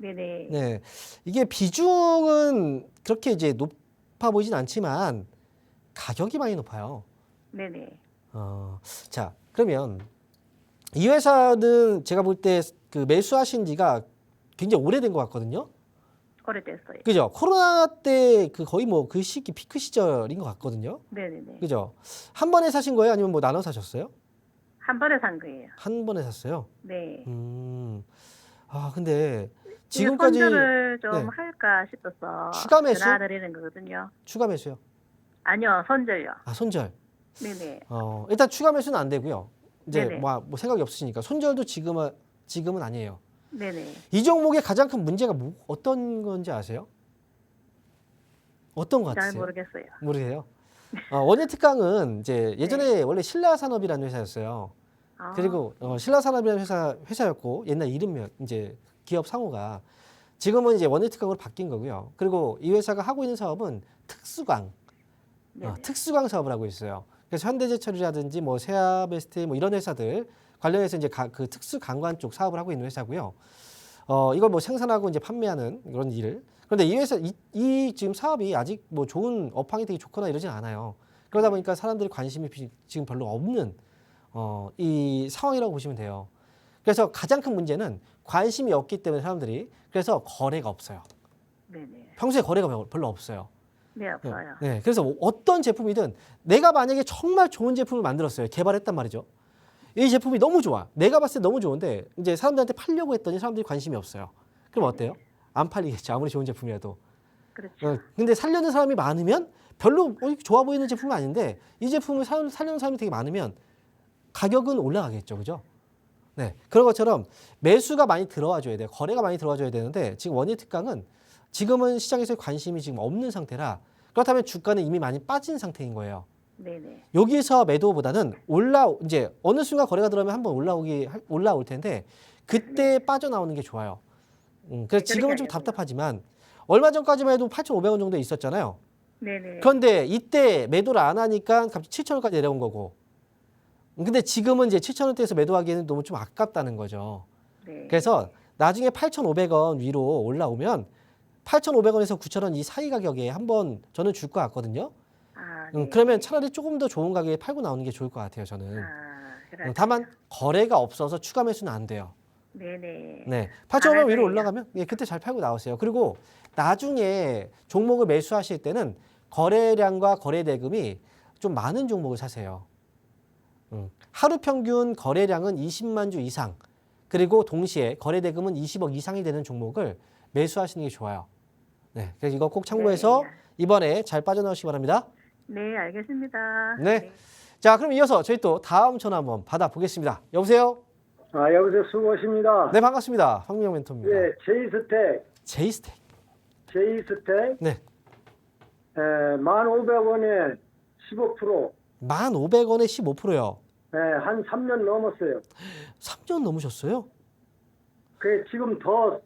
네네. 네. 이게 비중은 그렇게 이제 높아 보이진 않지만 가격이 많이 높아요. 네네. 자, 그러면 이 회사는 제가 볼 때 그 매수하신 지가 굉장히 오래된 것 같거든요. 오래됐어요. 그죠? 코로나 때 그 거의 뭐 그 시기 피크 시절인 것 같거든요. 네네네. 그죠? 한 번에 사신 거예요? 아니면 뭐 나눠 사셨어요? 한 번에 산 거예요. 한 번에 샀어요. 네. 근데 지금까지 지금까지 선절을 좀 네. 할까 싶어서 추가 매수? 전화드리는 거거든요. 추가 매수요? 아니요, 선절요. 손절. 네네. 일단 추가 매수는 안 되고요. 이제 네네. 뭐 생각이 없으시니까 손절도 지금은 아니에요. 네네. 이 종목의 가장 큰 문제가 어떤 건지 아세요? 어떤 것 잘 같으세요? 모르겠어요. 모르세요? 원예 특강은 이제 예전에 원래 신라산업이라는 회사였어요. 아, 그리고 신라산업이라는 회사였고 옛날 이름이 이제 기업 상호가 지금은 이제 원예 특강으로 바뀐 거고요. 그리고 이 회사가 하고 있는 사업은 특수광, 네네. 특수광 사업을 하고 있어요. 그래서 현대제철이라든지 뭐 세아베스트 뭐 이런 회사들 관련해서 이제 그 특수강관 쪽 사업을 하고 있는 회사고요. 이걸 뭐 생산하고 이제 판매하는 그런 일을. 그런데 이 회사 이 지금 사업이 아직 뭐 좋은 업황이 되게 좋거나 이러진 않아요. 그러다 보니까 사람들이 관심이 지금 별로 없는 이 상황이라고 보시면 돼요. 그래서 가장 큰 문제는 관심이 없기 때문에 사람들이 그래서 거래가 없어요. 네네. 평소에 거래가 별로 없어요. 네, 없어요. 네, 그래서 어떤 제품이든 내가 만약에 정말 좋은 제품을 만들었어요. 개발했단 말이죠. 이 제품이 너무 좋아. 내가 봤을 때 너무 좋은데 이제 사람들한테 팔려고 했더니 사람들이 관심이 없어요. 그럼 어때요? 안 팔리겠죠. 아무리 좋은 제품이라도. 그렇죠. 근데 살려는 사람이 많으면 별로 좋아 보이는 제품은 아닌데 이 제품을 살려는 사람이 되게 많으면 가격은 올라가겠죠. 그죠? 네. 그런 것처럼 매수가 많이 들어와 줘야 돼요. 거래가 많이 들어와 줘야 되는데 지금 원예 특강은 지금은 시장에서 관심이 지금 없는 상태라 그렇다면 주가는 이미 많이 빠진 상태인 거예요. 네네. 여기서 매도보다는 이제 어느 순간 거래가 들어오면 한번 올라올 텐데 그때 빠져나오는 게 좋아요. 그래서 지금은 좀 답답하지만 얼마 전까지만 해도 8,500원 정도에 있었잖아요. 네네. 그런데 이때 매도를 안 하니까 갑자기 7,000원까지 내려온 거고. 근데 지금은 이제 7,000원대에서 매도하기에는 너무 좀 아깝다는 거죠. 네. 그래서 나중에 8,500원 위로 올라오면 8,500원에서 9,000원 이 사이 가격에 한번 저는 줄 것 같거든요. 아, 네. 그러면 차라리 조금 더 좋은 가격에 팔고 나오는 게 좋을 것 같아요, 저는. 그렇죠. 다만 거래가 없어서 추가 매수는 안 돼요. 네네. 네, 8,500원 위로 알아서요. 올라가면 예, 그때 잘 팔고 나오세요. 그리고 나중에 종목을 매수하실 때는 거래량과 거래 대금이 좀 많은 종목을 사세요. 하루 평균 거래량은 20만 주 이상, 그리고 동시에 거래 대금은 20억 이상이 되는 종목을 매수하시는 게 좋아요. 네, 그래서 이거 꼭 참고해서 네. 이번에 잘 빠져나오시기 바랍니다. 네, 알겠습니다. 네. 자, 그럼 이어서 저희 또 다음 전화 한번 받아보겠습니다. 여보세요? 여기서 수고하십니다. 네, 반갑습니다. 황민영 멘토입니다. 예, 제이스텍. 제이스텍, 네. 1,500원에 15%, 1,500원에 15%요. 한 3년 넘었어요. 3년 넘으셨어요? 그 지금 더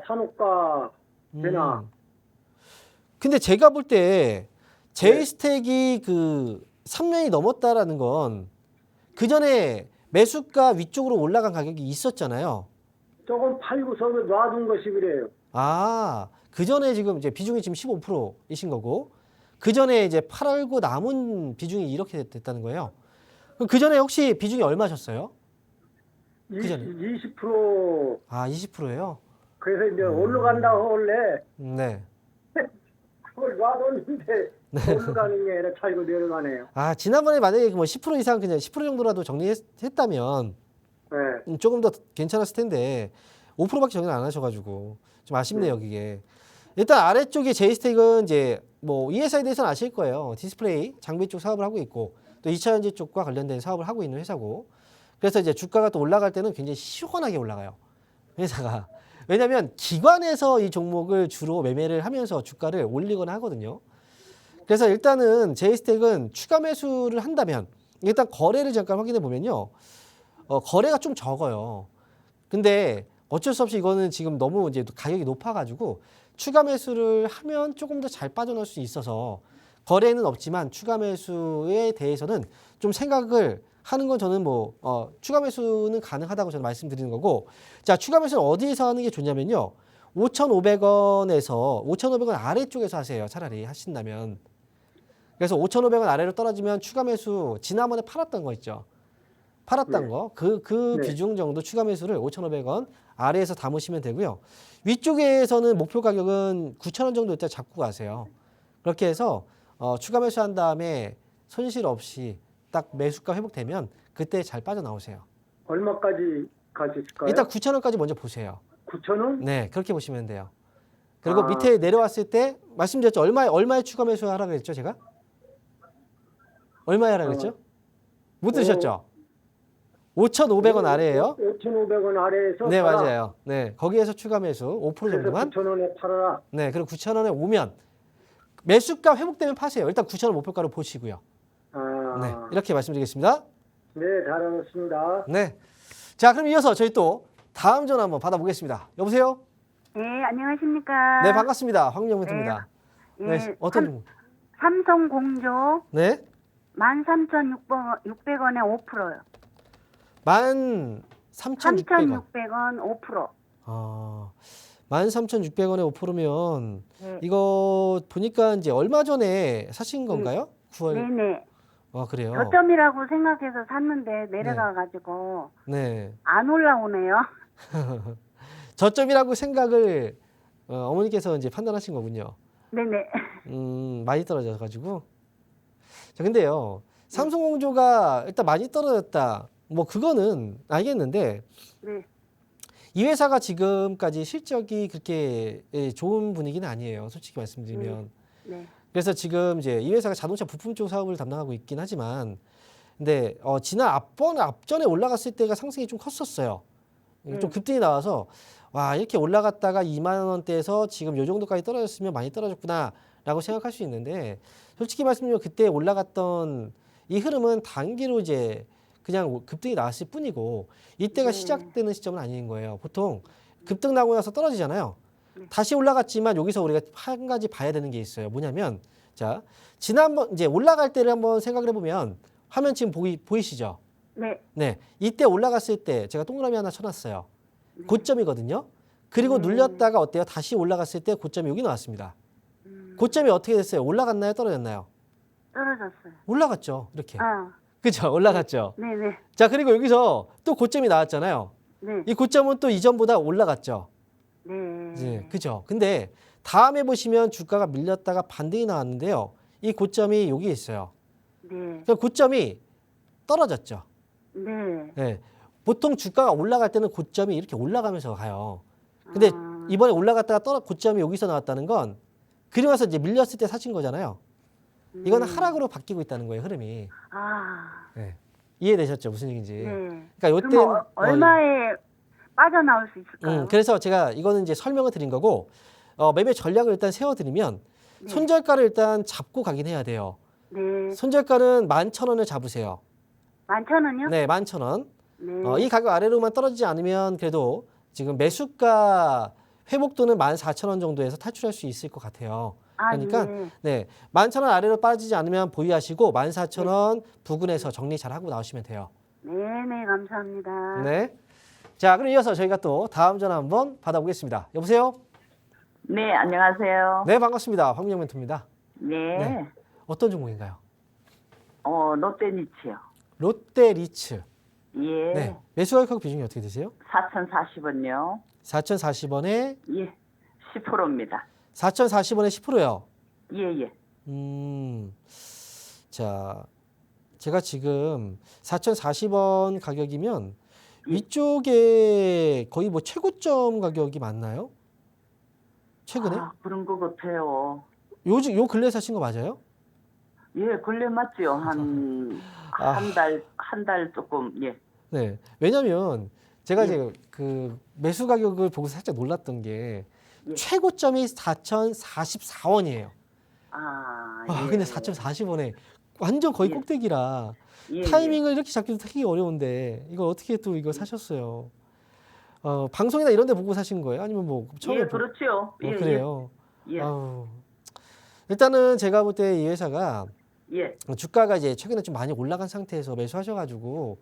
사놓을까 되나? 근데 제가 볼 때 제이스텍이 그 3년이 넘었다라는 건 그 전에 매수가 위쪽으로 올라간 가격이 있었잖아요. 조금 팔고서 놔둔 것이 그래요. 아, 그 전에 지금 이제 비중이 지금 15%이신 거고, 그 전에 이제 팔고 남은 비중이 이렇게 됐다는 거예요. 그 전에 혹시 비중이 얼마셨어요? 그 전에? 20%. 아, 20%예요? 그래서 이제 올라간다 원래 네. 그걸 놔뒀는데 올라가는 게 아니라 차이고 내려가네요. 아, 지난번에 만약에 뭐 10% 이상 그냥 10% 정도라도 정리했다면 네. 조금 더 괜찮았을 텐데 5%밖에 정리 안 하셔가지고 좀 아쉽네요, 그게. 일단 아래쪽에 제이스텍은 이제 뭐 이 회사에 대해서는 아실 거예요. 디스플레이 장비 쪽 사업을 하고 있고 또 2차 전지 쪽과 관련된 사업을 하고 있는 회사고, 그래서 이제 주가가 또 올라갈 때는 굉장히 시원하게 올라가요, 회사가. 왜냐하면 기관에서 이 종목을 주로 매매를 하면서 주가를 올리거나 하거든요. 그래서 일단은 제이스텍은 추가 매수를 한다면 일단 거래를 잠깐 확인해 보면요, 거래가 좀 적어요. 근데 어쩔 수 없이 이거는 지금 너무 이제 가격이 높아가지고 추가 매수를 하면 조금 더 잘 빠져나올 수 있어서 거래는 없지만 추가 매수에 대해서는 좀 생각을 하는 건 저는 뭐 추가 매수는 가능하다고 저는 말씀드리는 거고, 자, 추가 매수는 어디에서 하는 게 좋냐면요, 5,500원에서 5,500원 아래쪽에서 하세요, 차라리 하신다면. 그래서 5,500원 아래로 떨어지면 추가 매수, 지난번에 팔았던 거 있죠, 팔았던 거, 그 네. 비중 정도 추가 매수를 5,500원 아래에서 담으시면 되고요. 위쪽에서는 목표 가격은 9,000원 정도 일단 잡고 가세요. 그렇게 해서 추가 매수한 다음에 손실 없이 딱 매수가 회복되면 그때 잘 빠져나오세요. 얼마까지 갈 수 있을까요? 일단 9,000원까지 먼저 보세요. 9,000원? 네, 그렇게 보시면 돼요. 그리고 아. 밑에 내려왔을 때 말씀드렸죠. 얼마에 추가 매수하라고 그랬죠, 제가? 얼마에 하라고 그랬죠? 못 들으셨죠? 5,500원 아래예요. 5,500원 아래에서 네, 팔아. 맞아요. 네, 거기에서 추가 매수 5% 그래서 정도만. 9,000원에 팔아라. 네, 그리고 9,000원에 오면 매수가 회복되면 파세요. 일단 9,000원 목표가로 보시고요. 네, 이렇게 말씀드리겠습니다. 네, 잘 알았습니다. 네, 자, 그럼 이어서 저희 또 다음 전화 한번 받아보겠습니다. 여보세요? 네, 안녕하십니까? 네, 반갑습니다. 황민영 멘토입니다. 네, 네, 어떤 종목? 삼성공조 네, 13,600원에 5%요. 13,600원. 3,600원 5%. 13,600원에 5%면 네. 이거 보니까 이제 얼마 전에 사신 건가요? 9월. 네네. 그래요. 저점이라고 생각해서 샀는데 내려가가지고 네. 안 올라오네요. 저점이라고 생각을 어머니께서 이제 판단하신 거군요. 네네. 많이 떨어져가지고. 자, 근데요, 삼성공조가 일단 많이 떨어졌다, 뭐 그거는 알겠는데 네. 이 회사가 지금까지 실적이 그렇게 좋은 분위기는 아니에요, 솔직히 말씀드리면. 네. 그래서 지금 이제 이 회사가 자동차 부품 쪽 사업을 담당하고 있긴 하지만, 근데 지난 앞전에 올라갔을 때가 상승이 좀 컸었어요. 좀 급등이 나와서 와, 이렇게 올라갔다가 2만 원대에서 지금 요 정도까지 떨어졌으면 많이 떨어졌구나라고 생각할 수 있는데, 솔직히 말씀드리면 그때 올라갔던 이 흐름은 단기로 이제 그냥 급등이 나왔을 뿐이고 이때가 시작되는 시점은 아닌 거예요. 보통 급등 나고 나서 떨어지잖아요. 다시 올라갔지만 여기서 우리가 한 가지 봐야 되는 게 있어요. 뭐냐면, 자, 지난번 이제 올라갈 때를 한번 생각을 해보면 화면 지금 보이시죠? 네. 네, 이때 올라갔을 때 제가 동그라미 하나 쳐놨어요. 고점이거든요. 그리고 눌렸다가 어때요? 다시 올라갔을 때 고점이 여기 나왔습니다. 고점이 어떻게 됐어요? 올라갔나요? 떨어졌나요? 떨어졌어요. 올라갔죠. 이렇게. 아, 그렇죠? 올라갔죠. 네네. 자, 그리고 여기서 또 고점이 나왔잖아요. 네. 이 고점은 또 이전보다 올라갔죠. 네. 네, 그죠. 근데 다음에 보시면 주가가 밀렸다가 반등이 나왔는데요. 이 고점이 여기 있어요. 네. 그 고점이 떨어졌죠. 네. 네. 보통 주가가 올라갈 때는 고점이 이렇게 올라가면서 가요. 근데 아, 이번에 올라갔다가 고점이 여기서 나왔다는 건 그리고 나서 이제 밀렸을 때 사신 거잖아요. 이거는 하락으로 바뀌고 있다는 거예요, 흐름이. 아, 네. 이해되셨죠? 무슨 얘기인지. 네. 그러니까 요때 그럼 얼마에 빠져나올 수 있을까요? 그래서 제가 이거는 이제 설명을 드린 거고 매매 전략을 일단 세워드리면 네. 손절가를 일단 잡고 가긴 해야 돼요. 네. 손절가는 11,000원을 잡으세요. 11,000원이요? 네, 11,000원. 네. 이 가격 아래로만 떨어지지 않으면 그래도 지금 매수가 회복도는 14,000원 정도에서 탈출할 수 있을 것 같아요. 아, 그러니까 예. 네, 11,000원 아래로 빠지지 않으면 보유하시고 14,000원 부근에서 정리 잘 하고 나오시면 돼요. 네네, 감사합니다. 네. 자, 그럼 이어서 저희가 또 다음 전화 한번 받아보겠습니다. 여보세요? 네, 안녕하세요. 네, 반갑습니다. 황민영 멘토입니다. 네. 네. 어떤 종목인가요? 롯데니치요. 롯데리츠. 예. 네. 매수 가격 비중이 어떻게 되세요? 4,040원요. 4,040원에 예. 10%입니다. 4,040원에 10%요. 예, 예. 자, 제가 지금 4,040원 가격이면 위쪽에 거의 뭐 최고점 가격이 맞나요? 최근에? 아, 그런 것 같아요. 요 근래 사신 거 맞아요? 예, 근래 맞죠. 아. 한 달 조금, 예. 네. 왜냐면 제가 예. 이제 그 매수 가격을 보고 살짝 놀랐던 게 예. 최고점이 4,044원이에요. 예. 근데 4,040원에 완전 거의 예. 꼭대기라 예, 타이밍을 이렇게 잡기도 되게 어려운데 이걸 어떻게 또 이거 사셨어요? 방송이나 이런 데 보고 사신 거예요? 아니면 뭐 처음에 예, 그렇죠. 예, 그래요? 예. 아우. 일단은 제가 볼 때 이 회사가 예. 주가가 이제 최근에 좀 많이 올라간 상태에서 매수하셔가지고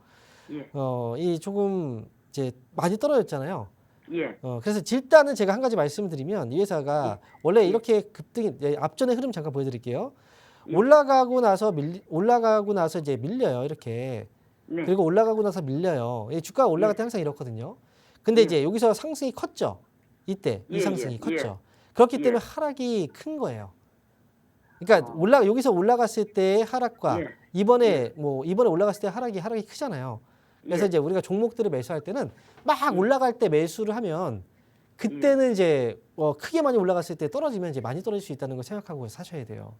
예. 이 조금 이제 많이 떨어졌잖아요. 예. 그래서 일단은 제가 한 가지 말씀드리면 이 회사가 원래 이렇게 급등이 앞전의 흐름 잠깐 보여드릴게요. 예. 올라가고 나서 이제 밀려요 이렇게. 네. 그리고 올라가고 나서 밀려요. 이 주가가 올라갈 때 항상 이렇거든요. 근데 예. 이제 여기서 상승이 컸죠. 이때 이 예, 상승이 예, 컸죠. 그렇기 예. 때문에 하락이 큰 거예요. 그러니까 여기서 올라갔을 때의 하락과 예. 이번에 올라갔을 때 하락이 크잖아요. 그래서 예. 이제 우리가 종목들을 매수할 때는 막 올라갈 때 매수를 하면 그때는 이제 크게 많이 올라갔을 때 떨어지면 이제 많이 떨어질 수 있다는 걸 생각하고 사셔야 돼요.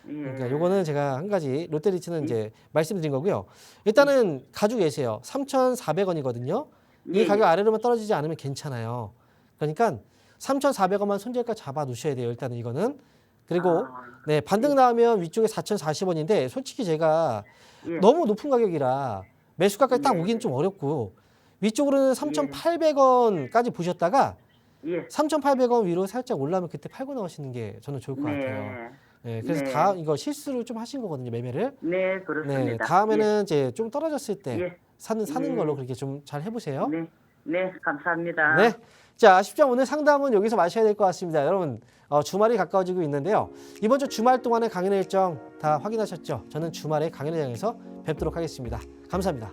예. 그러니까 요거는 제가 한 가지 롯데리츠는 이제 말씀드린 거고요. 일단은 가지고 계세요. 3,400원이거든요. 이 예, 가격 예. 아래로만 떨어지지 않으면 괜찮아요. 그러니까 3,400원만 손절가 잡아 놓으셔야 돼요. 일단은 이거는. 그리고 네, 반등 나오면 위쪽에 4,040원인데 솔직히 제가 예. 너무 높은 가격이라 매수가까지 딱 예. 오기는 좀 어렵고 위쪽으로는 3,800원까지 보셨다가 예. 3,800원 위로 살짝 올라오면 그때 팔고 나오시는 게 저는 좋을 것 같아요. 네. 네, 그래서 네. 다음 이거 실수를 좀 하신 거거든요, 매매를. 네, 그렇습니다. 네, 다음에는 이제 좀 떨어졌을 때 예. 사는 예. 걸로 그렇게 좀 잘 해보세요. 네. 네, 감사합니다. 네. 자, 아쉽지만 오늘 상담은 여기서 마셔야 될 것 같습니다. 여러분, 주말이 가까워지고 있는데요. 이번 주 주말 동안의 강연의 일정 다 확인하셨죠? 저는 주말에 강연회장에서 뵙도록 하겠습니다. 감사합니다.